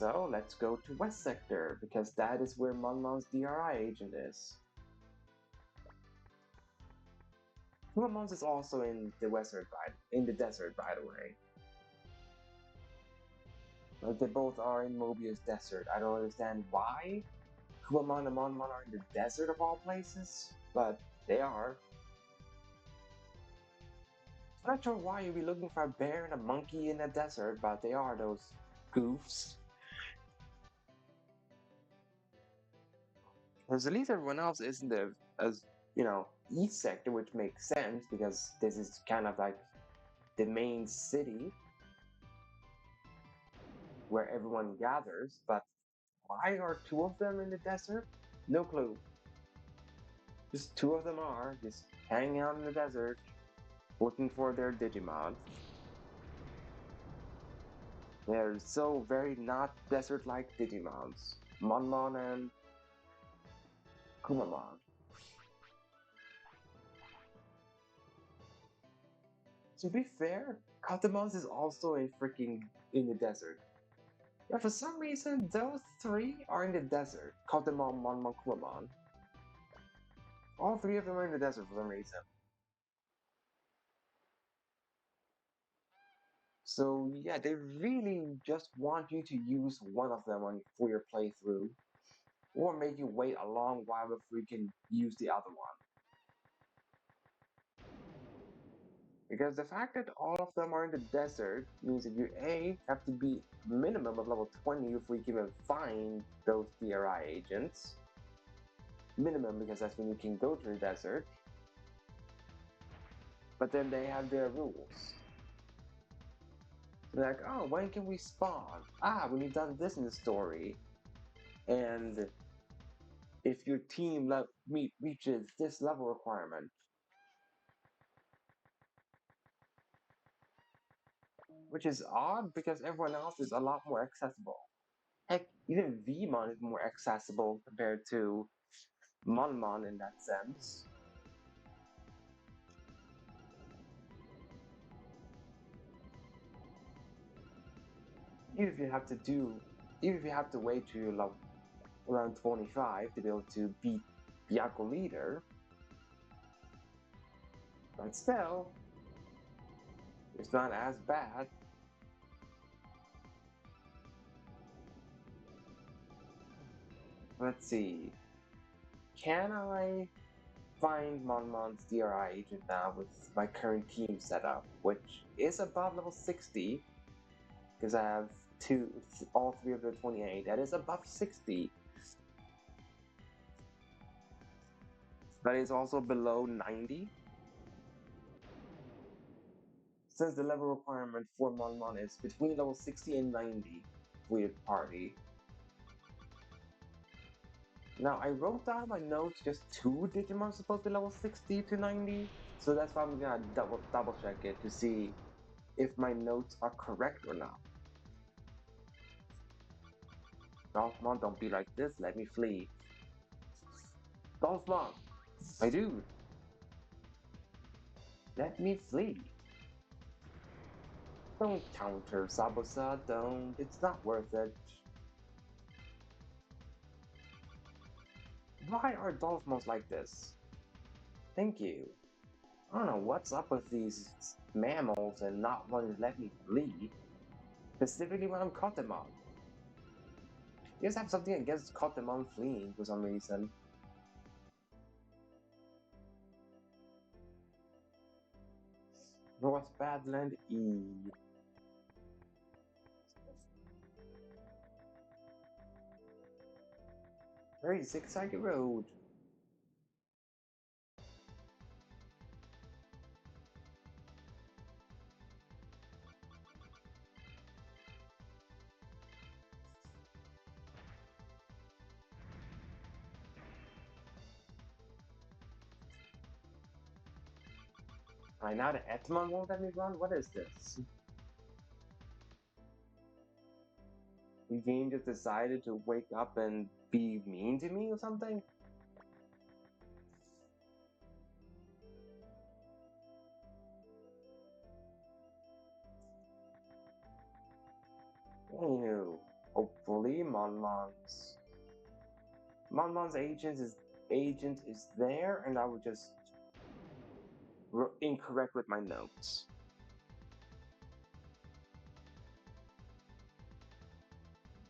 So let's go to West Sector, because that is where Monmon's DRI agent is. Monmon's is also in the desert, by the way. Like they both are in Mobius Desert. I don't understand why Kumamon and Monmon are in the desert of all places, but they are. I'm not sure why you'd be looking for a bear and a monkey in a desert, but they are those goofs. Because at least everyone else is in the, as you know, East Sector, which makes sense because this is kind of like the main city where everyone gathers. But why are two of them in the desert? No clue. Just two of them are just hanging out in the desert, looking for their Digimon. They're so very not desert-like Digimons. Monmon and Kumamon. To be fair, Katamons is also in the desert. Yeah, for some reason, those three are in the desert. Katamon, Monmon, Kumamon. All three of them are in the desert for some reason. So yeah, they really just want you to use one of them for your playthrough, or make you wait a long while before you can use the other one. Because the fact that all of them are in the desert means that you have to be minimum of level 20 before you can even find those DRI agents. Minimum, because that's when you can go to the desert. But then they have their rules. They're like, oh, when can we spawn? When you've done this in the story. And if your team reaches this level requirement. Which is odd because everyone else is a lot more accessible. Heck, even Vmon is more accessible compared to Monmon in that sense. Even if you have to wait to like around 25 to be able to beat Byakko Leader, but still, it's not as bad. Let's see. Can I find Monmon's DRI agent now with my current team setup, which is above level 60, because I have all three of the 28. That is above 60. That is also below 90. Since the level requirement for Monmon is between level 60 and 90 for your party. Now, I wrote down my notes just two Digimon supposed to be level 60 to 90, so that's why I'm gonna double check it to see if my notes are correct or not. Dolphmon, don't be like this, let me flee. Dolphmon, my dude, let me flee. Don't counter Sabosa, don't, it's not worth it. Why are Dolphmons like this? Thank you. I don't know what's up with these mammals and not wanting to let me flee. Specifically when I'm Kotemon. You just have something against Kotemon fleeing for some reason. North Badland E. Very zigzaggy road. Right now the Etmon won't let me run? What is this? The game just decided to wake up and be mean to me or something? Anywho, hopefully believe Monmon's agent is there, and I was just incorrect with my notes.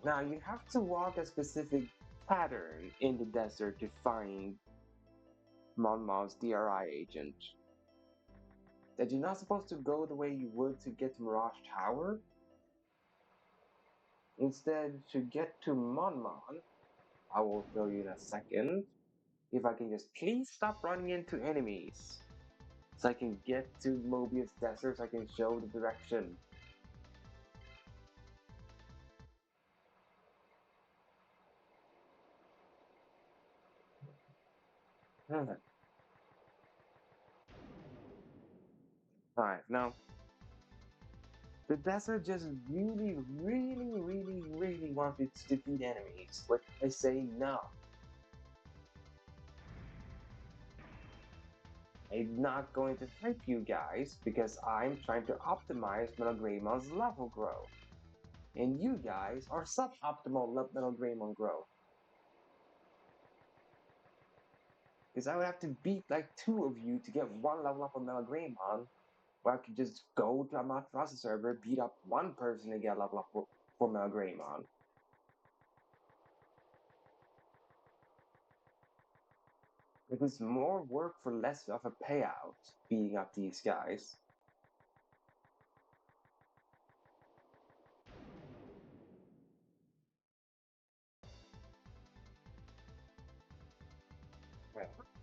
Now you have to walk a specific pattern in the desert to find Monmon's DRI agent. That you're not supposed to go the way you would to get to Mirage Tower. Instead, to get to Monmon, I will show you in a second. If I can just please stop running into enemies. So I can get to Mobius Desert so I can show the direction. Alright, now the desert just really wants me to defeat enemies, but I say no. I'm not going to fight you guys because I'm trying to optimize Metal level growth. And you guys are suboptimal Metal growth. Because I would have to beat like 2 of you to get 1 level up on Metal or I could just go to a Amaterasu server, beat up 1 person and get a level up for Metal It was more work for less of a payout, beating up these guys.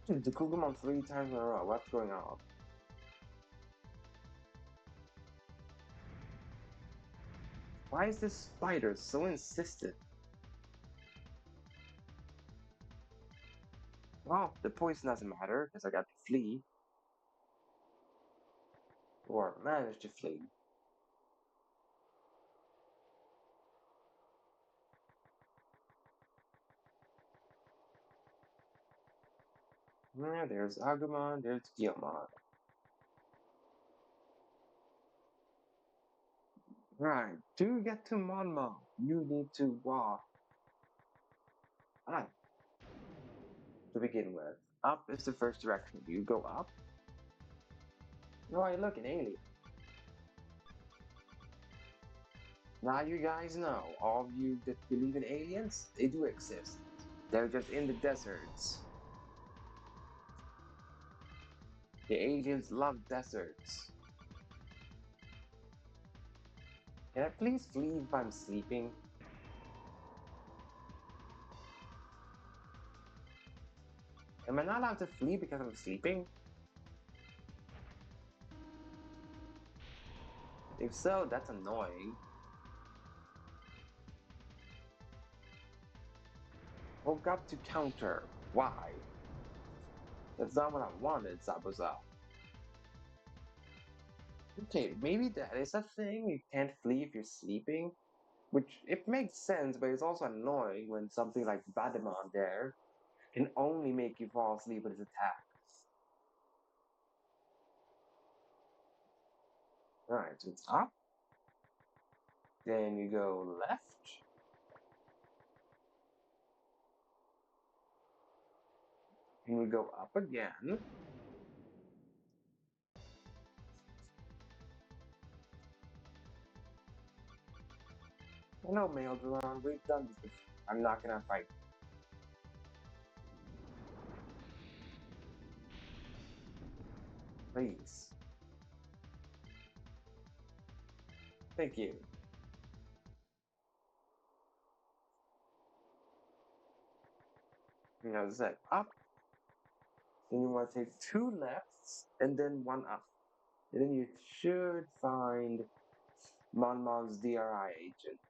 The Kugumon 3 times in a row, what's going on? Why is this spider so insistent? Well, the poison doesn't matter, because I got to flee. Or managed to flee. Yeah, there's Agumon, there's Gyomon. Right, to get to Monmon, you need to walk. To begin with. Up is the first direction. You go up. No, I look, an alien. Now you guys know, all of you that believe in aliens, they do exist. They're just in the deserts. The aliens love deserts. Can I please flee if I'm sleeping? Am I not allowed to flee because I'm sleeping? If so, that's annoying. Woke up to counter. Why? That's not what I wanted, Zabuza. Okay, maybe that is a thing. You can't flee if you're sleeping. Which, it makes sense, but it's also annoying when something like Bademon there can only make you fall asleep with his attack. Alright, so it's up. Then you go left. And you go up again. No, Maildron, we've done this before. I'm not gonna fight. Please. Thank you. You know, is that up? Then you want to take 2 lefts and then 1 up. And then you should find Monmon's DRI agent.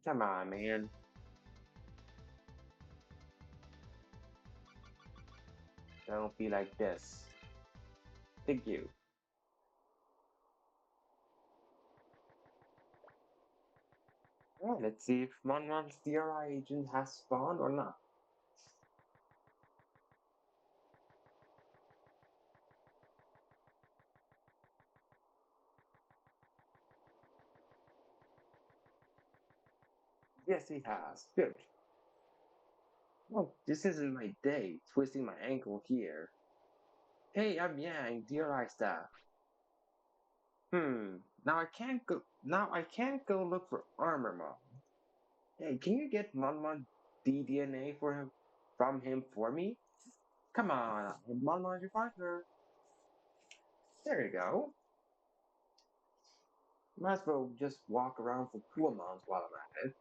Come on, man. Don't be like this. Thank you. Alright, let's see if Monmon's DRI agent has spawned or not. Yes, he has. Good. Oh, this isn't my day, twisting my ankle here. Hey, I'm Yang, DRI staff. Now I can't go look for Armormon. Hey, can you get Monmon DDNA from him for me? Come on, Monmon's your partner. There you go. Might as well just walk around for Kuamons while I'm at it.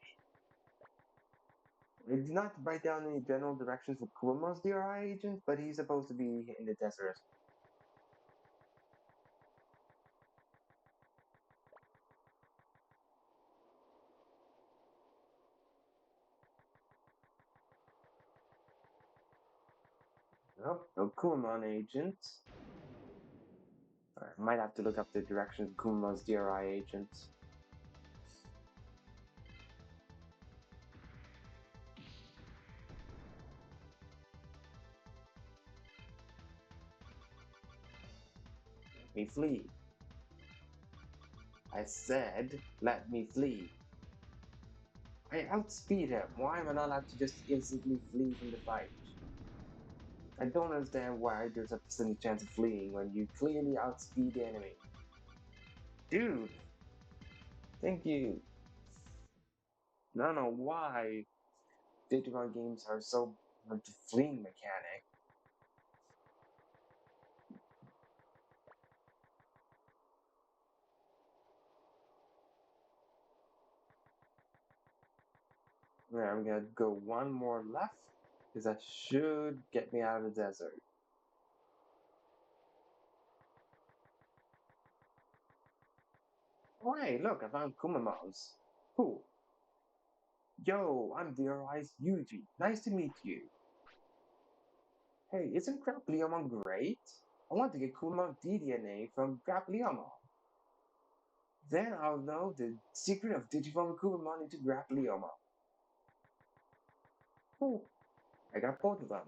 I did not write down any general directions for Kuamon's DRI agent, but he's supposed to be in the desert. Nope, no Kuamon agent. I might have to look up the directions of Kuma's DRI agents. Let me flee. I said, let me flee. I outspeed him. Why am I not allowed to just instantly flee from the fight? I don't understand why there's a percentage chance of fleeing when you clearly outspeed the enemy. Dude! Thank you. I don't know why Digimon games are so hard to fleeing mechanic. Yeah, I'm gonna go one more left, because that should get me out of the desert. Oh, hey, look, I found Kumamons. Cool. Yo, I'm DRI's Yuji. Nice to meet you. Hey, isn't Grappleomon great? I want to get Kumamon DDNA from Grappleomon. Then I'll know the secret of Digimon Kumamon into Grappleomon. Cool. I got both of them.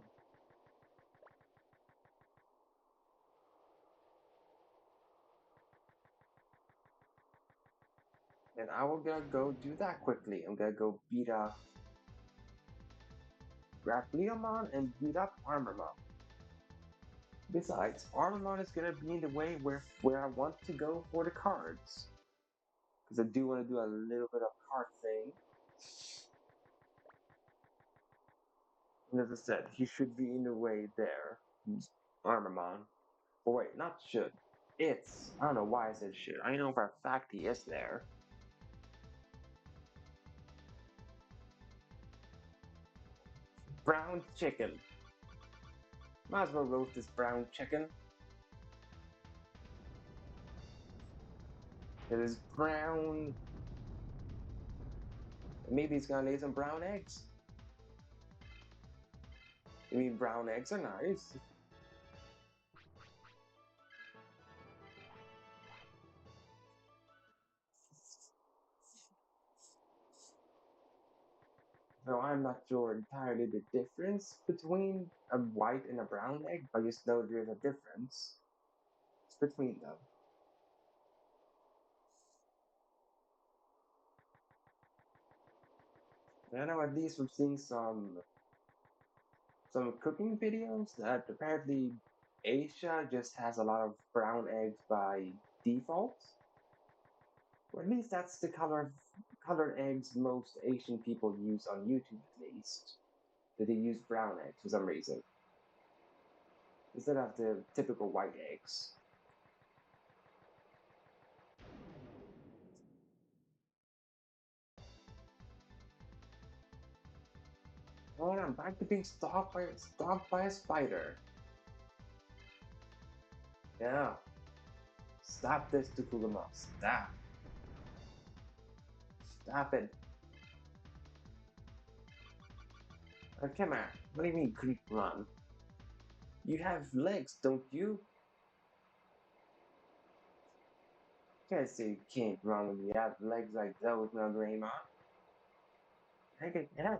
And I will gonna go do that quickly. I'm gonna go beat up Grappleomon and beat up Armormon. Besides, Armormon is gonna be in the way where I want to go for the cards. Because I do want to do a little bit of card thing. And as I said, he should be in the way there. Armormon. But wait, not should. It's. I don't know why I said should. I know for a fact he is there. Brown chicken. Might as well roast this brown chicken. It is brown. Maybe he's gonna lay some brown eggs. I mean, brown eggs are nice. So I'm not sure entirely the difference between a white and a brown egg. I just know there's a difference. It's between them. I know at least we've seen some cooking videos that apparently Asia just has a lot of brown eggs by default. Or at least that's the colored eggs most Asian people use on YouTube at least. That they use brown eggs for some reason. Instead of the typical white eggs. And I'm back to being stalked by a spider. Yeah. Stop this, Tukugama. Stop. Stop it. Come on. What do you mean, creep run? You have legs, don't you? Can't say you can't run when you have legs like those, now, Greymon. Heck,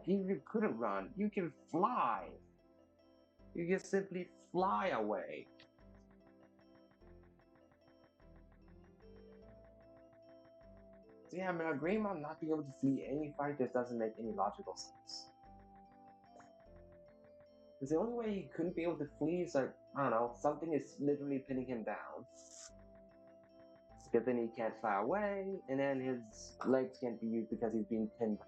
you couldn't run. You can fly. You can simply fly away. So yeah, I mean, Greymon not being able to flee any fight just doesn't make any logical sense. Because the only way he couldn't be able to flee is like, I don't know, something is literally pinning him down. Because then he can't fly away, and then his legs can't be used because he's being pinned.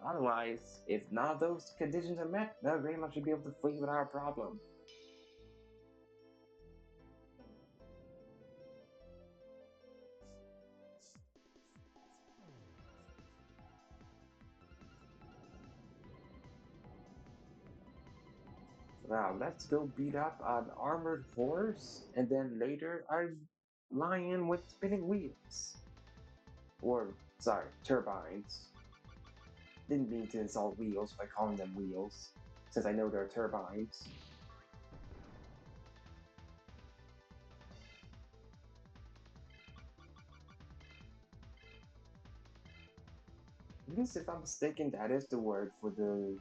Otherwise, if none of those conditions are met, then Greymon should be able to flee without a problem. Now, let's go beat up an armored horse, and then later a lion with spinning wheels. Or, sorry, turbines. Didn't mean to insult wheels by calling them wheels, since I know they're turbines. At least if I'm mistaken, that is the word for the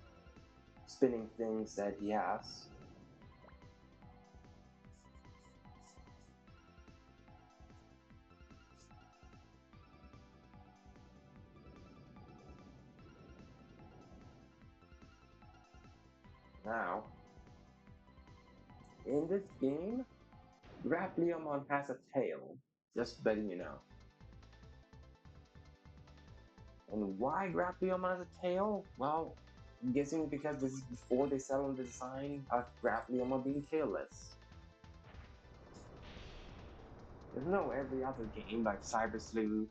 spinning things that he has. Now, in this game, Grappleomon has a tail, just letting you know. And why Grappleomon has a tail? Well, I'm guessing because this is before they settled on the design of Grappleomon being tailless. There's no every other game like Cyber Sleuth,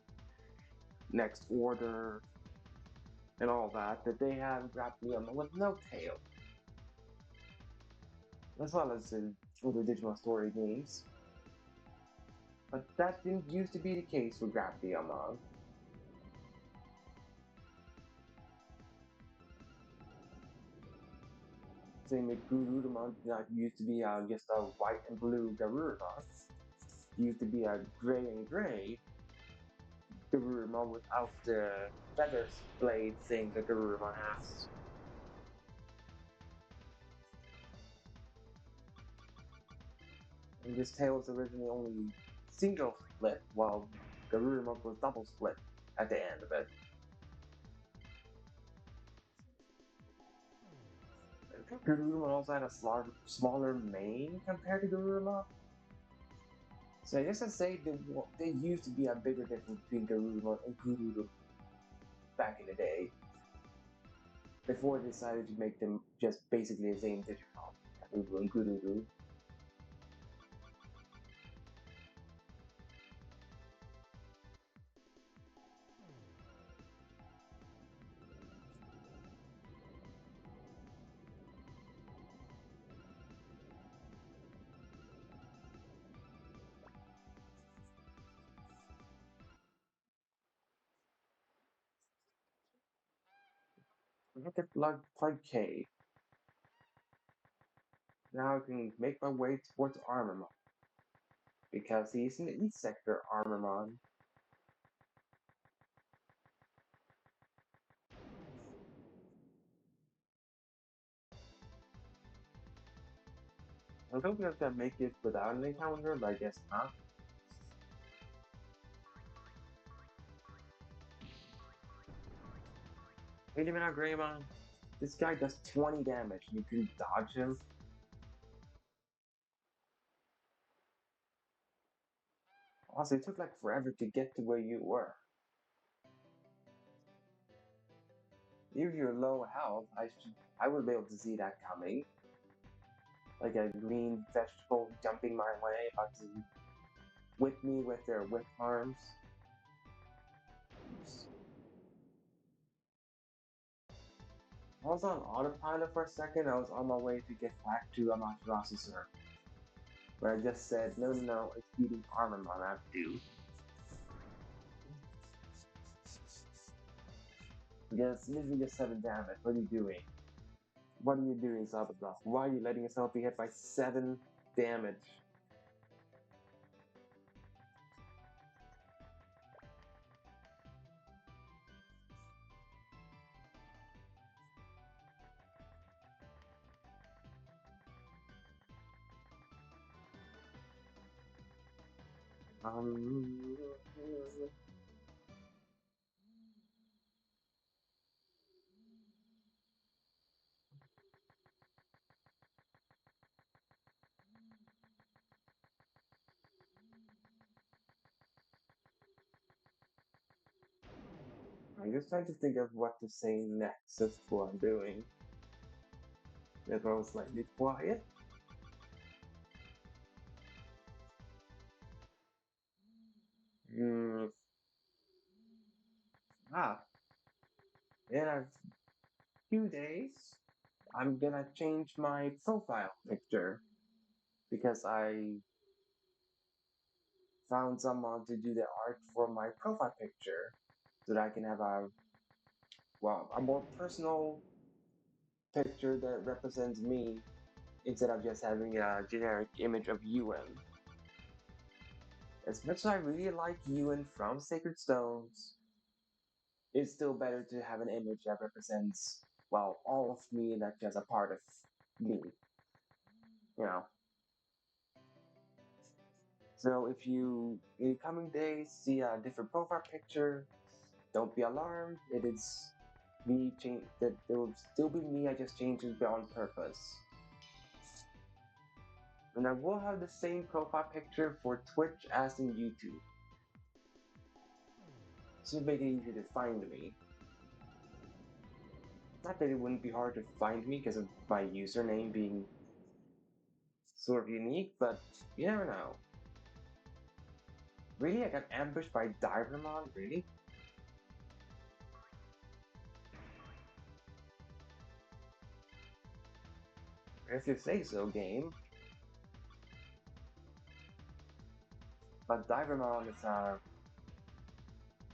Next Order, and all that they have Grappleomon with no tail. As well as in other Digimon story games. But that didn't used to be the case for Grappleomon. Same with Garurumon, that used to be just a white and blue Garurumon. It used to be a gray and gray Garurumon without the feathers blade thing that Garurumon has. And this tail was originally only single split, while Garurumon was double split at the end of it. Garurumon also had a smaller mane compared to Garurumon. So I guess I'd say there used to be a bigger difference between Garurumon and Kururu back in the day. Before they decided to make them just basically the same Digimon, Garuru and Kururu. Look at Plug K. Now I can make my way towards Armormon. Because he's an East Sector Armormon. I was hoping I was gonna make it without an encounter, but I guess not. Wait a minute, Greymon. This guy does 20 damage and you can dodge him. Also, it took like forever to get to where you were. If you're low health, I would be able to see that coming. Like a green vegetable jumping my way, about to whip me with their whip arms. I was on autopilot for a second. I was on my way to get back to Amaterasu, sir. But I just said, no, it's beating Armormon, I have to do. Yes, literally just 7 damage. What are you doing? What are you doing, Sabaton? Why are you letting yourself be hit by 7 damage? Um, I'm just trying to think of what to say next. That's what I'm doing. Everyone's slightly quiet. Hmm. Ah, in a few days, I'm gonna change my profile picture because I found someone to do the art for my profile picture so that I can have a more personal picture that represents me instead of just having a generic image of Ewan. As much as I really like Ewan from Sacred Stones, it's still better to have an image that represents, well, all of me, not just a part of me, you know. So if you, in the coming days, see a different profile picture, don't be alarmed. It is me change that there will still be me. I just changed it on purpose. And I will have the same profile picture for Twitch as in YouTube. So make it easy to find me. Not that it wouldn't be hard to find me because of my username being sort of unique, but you never know. Really? I got ambushed by Divermon? Really? If you say so, game. But Divermon is a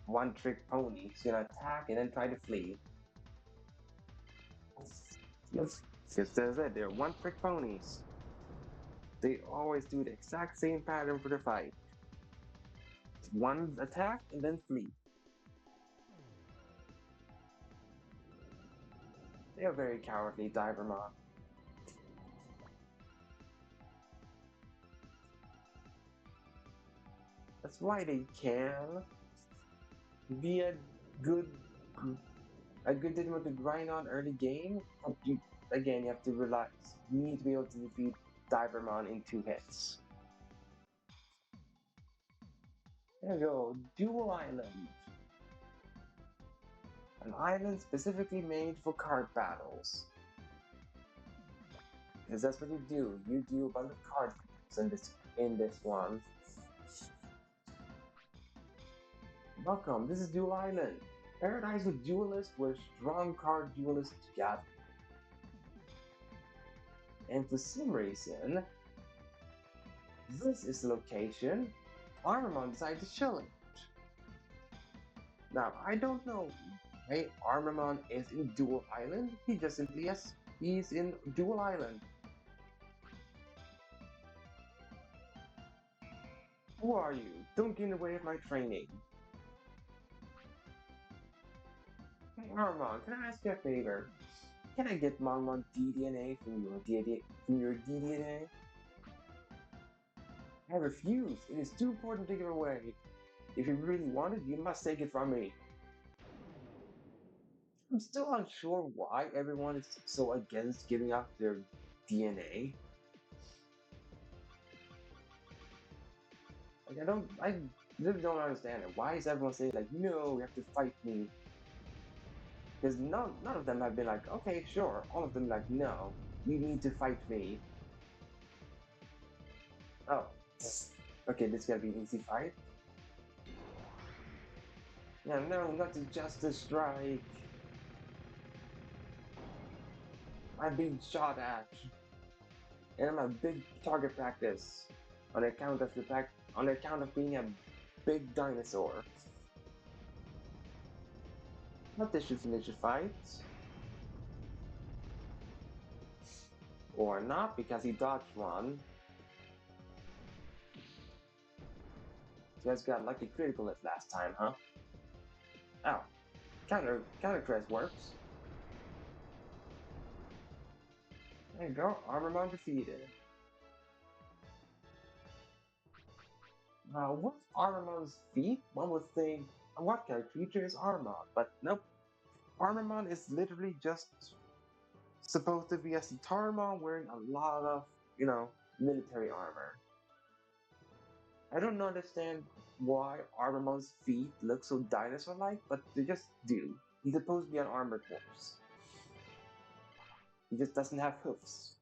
one-trick pony. He's gonna attack and then try to flee. Yes. Because there's it, they're one-trick ponies. They always do the exact same pattern for the fight. One attack and then flee. They are very cowardly, Divermon. That's why they can be good a good Digimon to grind on early game. Again, you have to realize you need to be able to defeat Divermon in 2 hits. There we go, Duel Island. An island specifically made for card battles. Because that's what you do. You do a bunch of card battles in this one. Welcome, this is Duel Island. Paradise with duelists where strong card duelists gather. And for some reason, this is the location Armormon decided to show it. Now, I don't know why Armormon is in Duel Island. He just simply he's in Duel Island. Who are you? Don't get in the way of my training. Hey Armormon, can I ask you a favor? Can I get Monmon DDNA from your DDNA? I refuse. It is too important to give away. If you really want it, you must take it from me. I'm still unsure why everyone is so against giving up their DNA. Like I really don't understand it. Why is everyone saying like, no, you have to fight me? Because none of them have been like, okay, sure. All of them like, no, you need to fight me. Oh, okay, this is gonna be an easy fight. Yeah, no, not the Justice Strike. I'm being shot at, and I'm a big target practice on account of being a big dinosaur. But this should finish the fight. Or not, because he dodged one. You guys got lucky critical hit last time, huh? Oh, counter press works. There you go, Armormon defeated. What's Armormon's feet? One would think, what kind of creature is Armormon? But nope, Armormon is literally just supposed to be a Satarmon wearing a lot of, military armor. I don't understand why Armormon's feet look so dinosaur-like, but they just do. He's supposed to be an armored horse. He just doesn't have hoofs.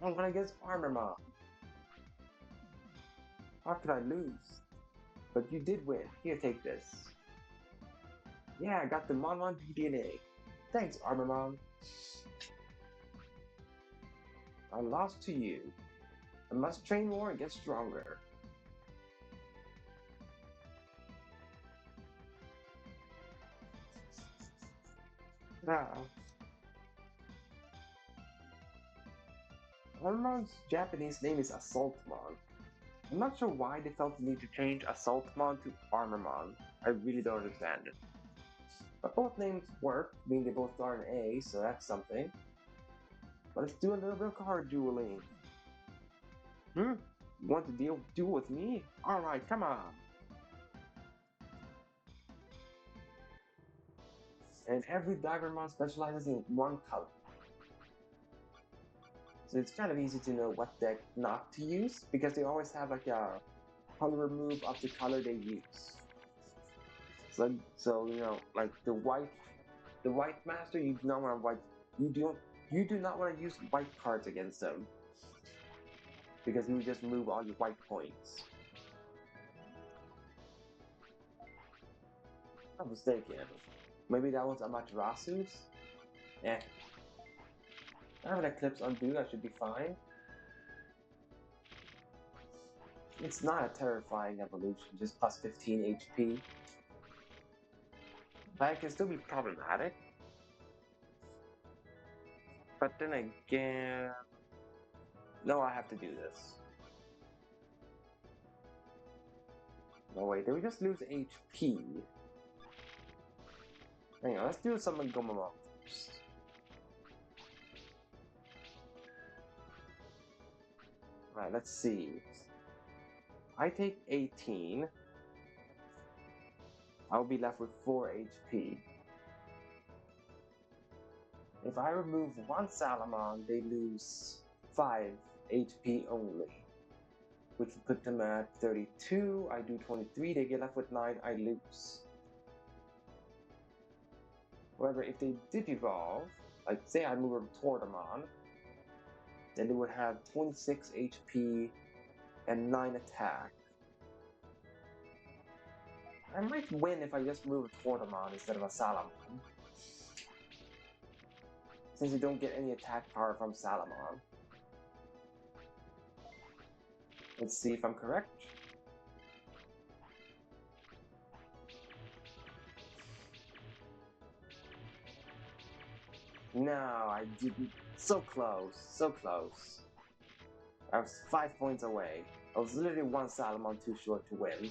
I'm gonna against Armormon. How could I lose? But you did win. Here, take this. Yeah, I got the Monmon DDNA. Thanks, Armormon. I lost to you. I must train more and get stronger. Now, Armormon's Japanese name is Assaultmon. I'm not sure why they felt the need to change Assaultmon to Armormon. I really don't understand it. But both names work, meaning they both start an A, so that's something. But let's do a little bit of card dueling. You want to duel with me? Alright, come on! And every Divermon specializes in one color. So it's kind of easy to know what deck not to use, because they always have like a color remove of the color they use. So like the white master, you do not want to you do not want to use white cards against them, because you just move all your white points. I'm mistaken. Maybe that was Amaterasu's? Eh. I have an Eclipse Undo, I should be fine. It's not a terrifying evolution, just plus 15 HP. That can still be problematic. But then again... No, I have to do this. No, wait, did we just lose HP? Hang on, let's do some Monmon first. Right, let's see. I take 18. I'll be left with 4 HP. If I remove one Salamon, they lose 5 HP only, which would put them at 32. I do 23, they get left with 9, I lose. However, if they did evolve, like say I move a Tortamon, then they would have 26 HP and 9 attack. I might win if I just move a Tortamon instead of a Salamon, since you don't get any attack power from Salamon. Let's see if I'm correct. No, I didn't. So close, so close. I was 5 points away. I was literally one Salamon too short to win.